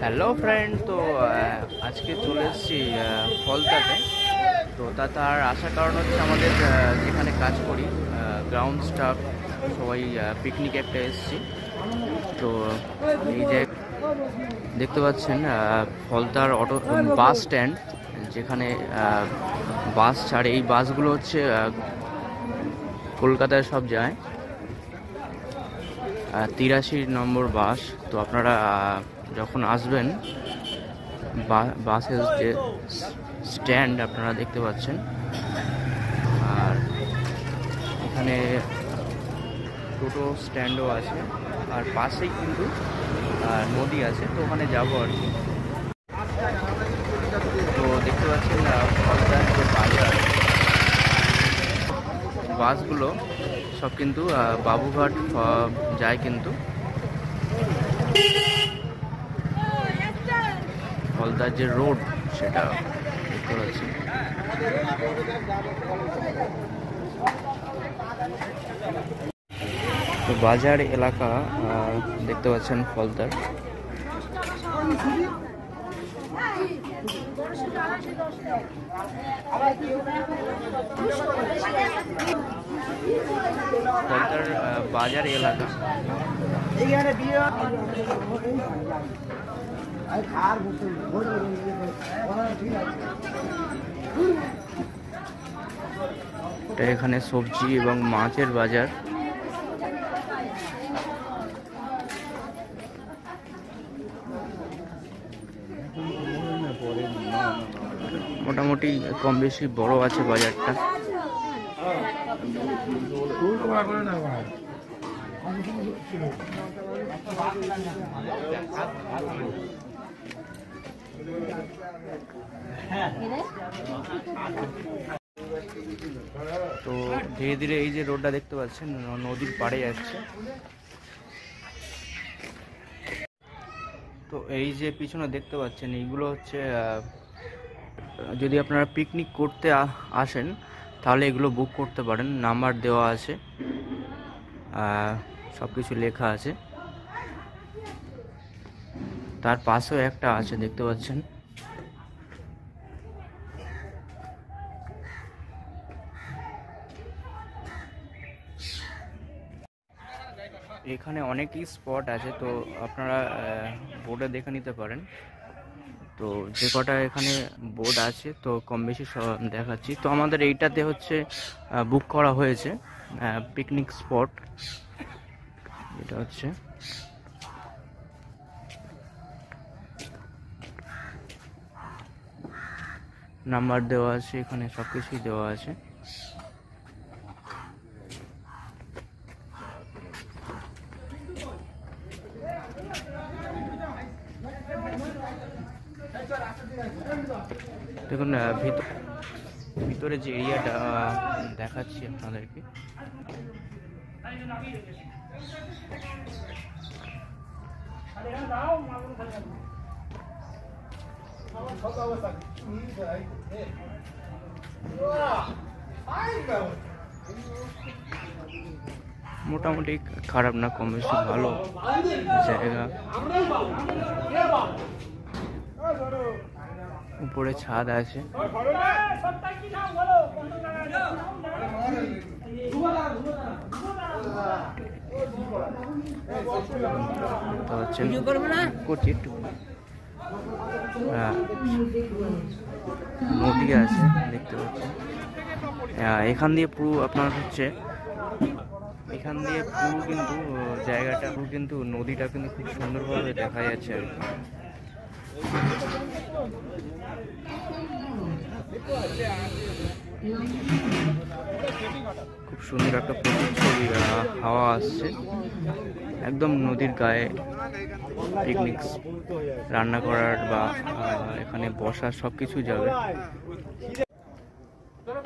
Hello friend, তো আজকে চলে এসেছি ফলতাতে। তো তার আসার কারণ হচ্ছে আমাদের যেখানে কাজ করি গ্রাউন্ড স্টাফ সবাই পিকনিক একটা এসেছি। তো এই যে দেখতে পাচ্ছেন ফলতার বাস স্ট্যান্ড, যেখানে বাস ছাড়ে। এই বাসগুলো হচ্ছে কলকাতায় সব যায়। 83 নম্বর বাস। তো আপনারা যখন আসবেন বাসের যে স্ট্যান্ড আপনারা দেখতে পাচ্ছেন, আর এখানে টোটো স্ট্যান্ডও আছে, আর পাশেই কিন্তু নদী আছে। তো ওখানে যাবো আর কি। তো দেখতে পাচ্ছেন ফলতার যে বাজার, বাসগুলো সব কিন্তু বাবুঘাট যায়। কিন্তু ফলতার যে রোড সেটা দেখতে পাচ্ছি। তো বাজার এলাকা দেখতে পাচ্ছেন ফলতার। ফলতার বাজার এলাকা। এখানে সবজি এবং মাছের বাজার। মোটামুটি কম বেশি বড় আছে বাজারটা। তো ধীরে ধীরে এই যে রোডটা দেখতে পাচ্ছেন নদীর পাড়ে যাচ্ছে। তো এই যে পিছনে দেখতে পাচ্ছেন এইগুলো হচ্ছে যদি আপনারা পিকনিক করতে আসেন তাহলে এগুলো বুক করতে পারেন। নাম্বার দেওয়া আছে, সব কিছু লেখা আছে। তার পাশেও একটা আছে দেখতে পাচ্ছেন। এখানে অনেকই স্পট আছে, তো আপনারা বোর্ডে দেখে নিতে পারেন। তো যে কটা এখানে বোর্ড আছে তো কম বেশি দেখাচ্ছি। তো আমাদের এইটাতে হচ্ছে বুক করা হয়েছে পিকনিক স্পট। এটা হচ্ছে নাম্বার দেওয়া আছে, এখানে সব কিছুই দেওয়া আছে। দেখুন ভিতরে যে এরিয়াটা দেখাচ্ছি আপনাদেরকে। মোটামুটি খারাপ না, কম বেশি ভালো জায়গা। উপরে ছাদ আছে। করছি একটু। নদী আছে দেখতে পাচ্ছি। এখান দিয়ে পুরো আপনার হচ্ছে এখান দিয়ে পুরো কিন্তু জায়গাটা পুরো কিন্তু নদীটা কিন্তু খুব সুন্দরভাবে দেখা যাচ্ছে আর কি। খুব সুন্দর একটা প্রতিচ্ছবি, হাওয়া আসছে একদম নদীর গায়ে। পিকনিক রান্না করার বা এখানে বসার সব কিছু যাবে।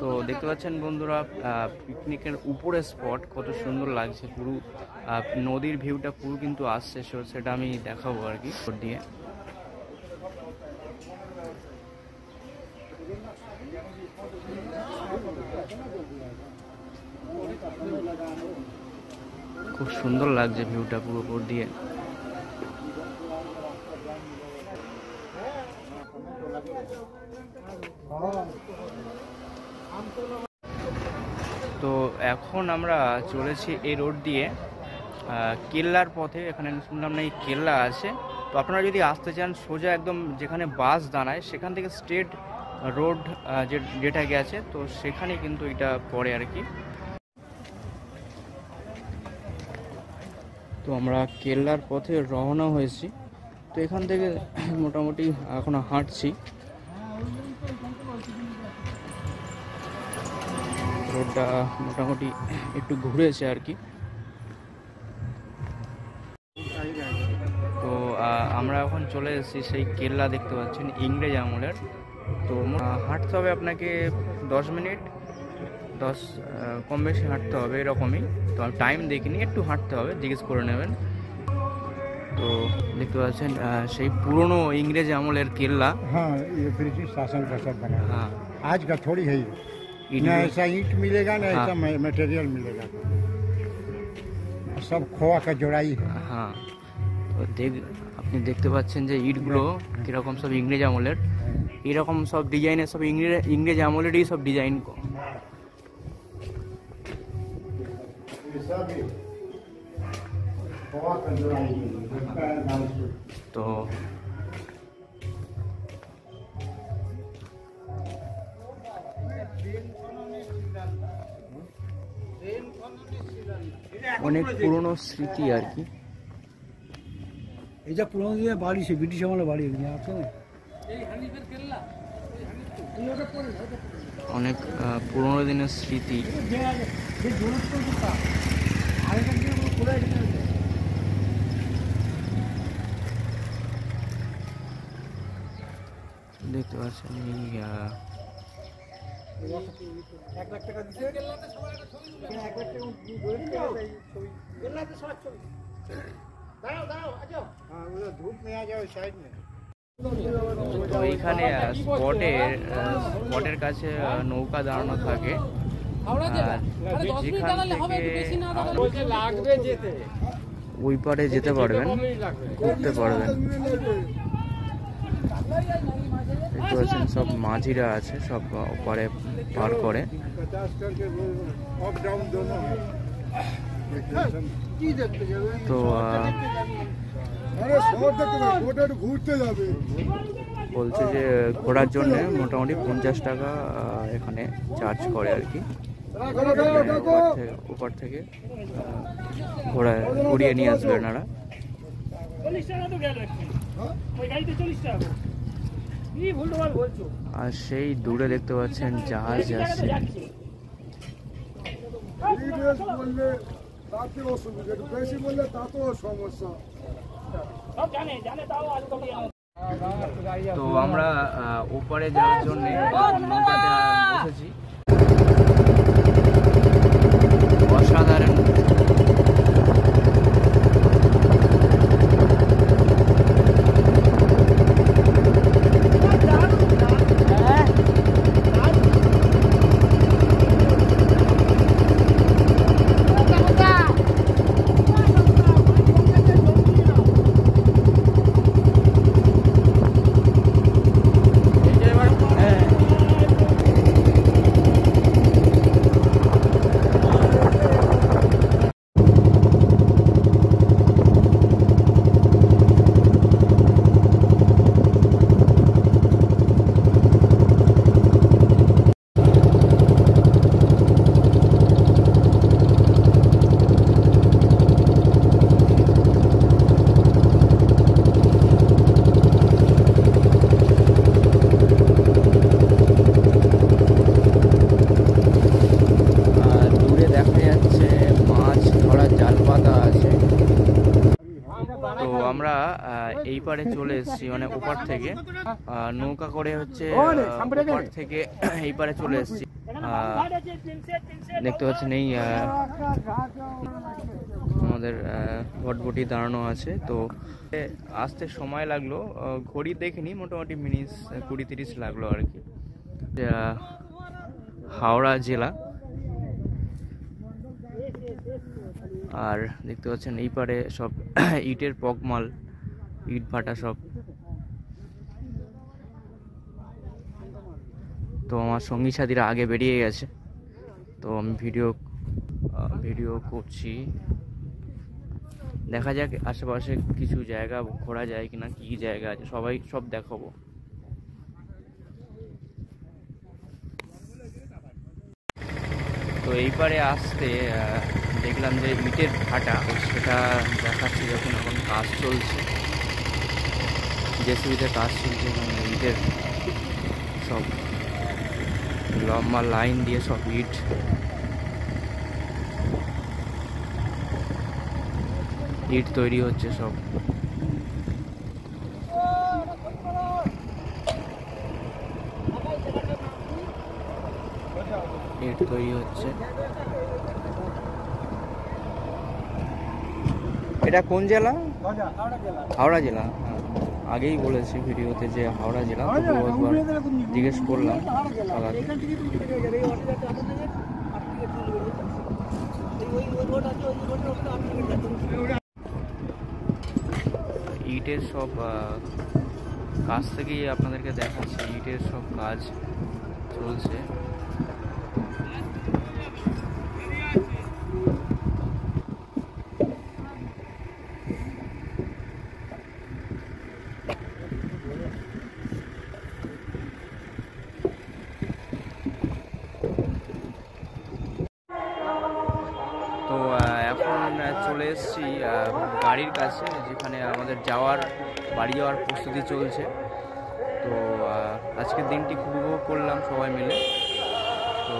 তো দেখতে পাচ্ছেন বন্ধুরা পিকনিকের উপরে স্পট কত সুন্দর লাগছে। পুরো নদীর ভিউটা পুরো কিন্তু আসছে, সেটা আমি দেখাবো আর কি দিয়ে। খুব সুন্দর লাগছে ভিউটা পুরো উপর দিয়ে। এখন আমরা চলেছি এই রোড দিয়ে কেল্লার পথে। এখানে শুনলাম না এই কেল্লা আছে, তো আপনারা যদি আসতে চান সোজা একদম যেখানে বাস দাঁড়ায় সেখান থেকে স্ট্রেট রোড যেটা গেছে, তো সেখানে কিন্তু এটা পড়ে আর কি। তো আমরা কেল্লার পথে রওনা হয়েছি, তো এখান থেকে মোটামুটি এখন হাঁটছি। রোডটা মোটামুটি একটু ঘুরেছে আর কি। তো আমরা এখন চলে এসেছি সেই কেল্লা, দেখতে পাচ্ছেন ইংরেজ আমলের। তো হাঁটতে হবে আপনাকে 10 মিনিট, 10 কম বেশি হাঁটতে হবে এরকমই। তো টাইম দেখিনি, একটু হাঁটতে হবে, জিজ্ঞেস করে নেবেন। তো দেখতে পাচ্ছেন সেই পুরনো इंग्रेज আমলের কেল্লা। हाँ, ये ब्रिटिश शासन का सब बना है। हाँ, आज का थोड़ी है ये। ना ऐसा ईंट मिलेगा ना ऐसा मटेरियल मिलेगा, सब खोआ का जोड़ाई है। हाँ, তো আপনি দেখতে পাচ্ছেন যে ইটগুলো কিরকম সব ইংরেজ আমলের, এরকম সব ডিজাইনের, সব ইংরেজ আমলেরই সব ডিজাইন। তো অনেক পুরনো স্মৃতি আর কি। এটা পুরনো দিনের বাড়ি, সে ব্রিটিশ আমলের বাড়ি আছে না। অনেক পুরনো দিনের স্মৃতি। দেখতে পাচ্ছেন धूप में आ जाओ साइड में। তো এইখানে স্পটের কাছে নৌকা দাঁড়ানো থাকে, ওই পারে যেতে পারবেন, ঘুরতে পারবেন। দেখতে পাচ্ছেন সব মাঝিরা আছে, সব ওপারে পার করে। তো বলছে যে ঘোরার জন্য মোটামুটি 50 টাকা এখানে চার্জ করে আর কি। উপর থেকে ঘুরিয়ে নিয়ে আসবে এনারা। আর সেই দূরে দেখতে পাচ্ছেন জাহাজ যাচ্ছে। তো আমরা ওপারে যাওয়ার জন্য নৌকাতে বসেছি। অসাধারণ আমরা এই পারে চলে এসেছি, মানে ওপার থেকে নৌকা করে হচ্ছে ওপার থেকে এই পারে চলে এসেছি। দেখতে পাচ্ছেন এই আমাদের ভটভটি দাঁড়ানো আছে। তো আসতে সময় লাগলো, ঘড়ি দেখিনি, মোটামুটি মিনিট 20-30 লাগলো আর কি। হাওড়া জেলা। আর দেখতে পাচ্ছেন এই পারে সব ইটের পকমাল, ইট ভাটা সব। তো আমার সঙ্গী সাথীরা আগে বেরিয়ে গেছে, তো আমি ভিডিও ভিডিও করছি। দেখা যাক আশেপাশে কিছু জায়গা ঘোরা যায় কিনা, কি জায়গা আছে সব দেখাবো। তো এই পারে আসতে দেখলাম যে ইটের ভাটা, সেটা দেখাচ্ছি। যখন এখন কাজ চলছে, জেসিবিতে কাজ চলছে, ইটের সব লম্বা লাইন দিয়ে সব ইট তৈরি হচ্ছে সব। ইট তৈরি হচ্ছে। এটা কোন জেলা? হাওড়া জেলা। হ্যাঁ, আগেই বলেছি ভিডিওতে যে হাওড়া জেলা, তবুও একবার জিজ্ঞেস করলাম। ইটের সব কাজ থেকেই আপনাদেরকে দেখাচ্ছি, ইটের সব কাজ চলছে। তো এখন চলে এসেছি গাড়ির কাছে, যেখানে আমাদের বাড়ি যাওয়ার প্রস্তুতি চলছে। তো আজকের দিনটি খুব উপভোগ করলাম সবাই মিলে। তো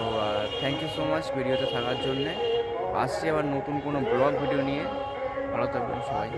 থ্যাংক ইউ সো মাচ ভিডিওতে থাকার জন্যে। আসছি আবার নতুন কোনো ব্লগ ভিডিও নিয়ে। ভালো থাকবেন সবাই।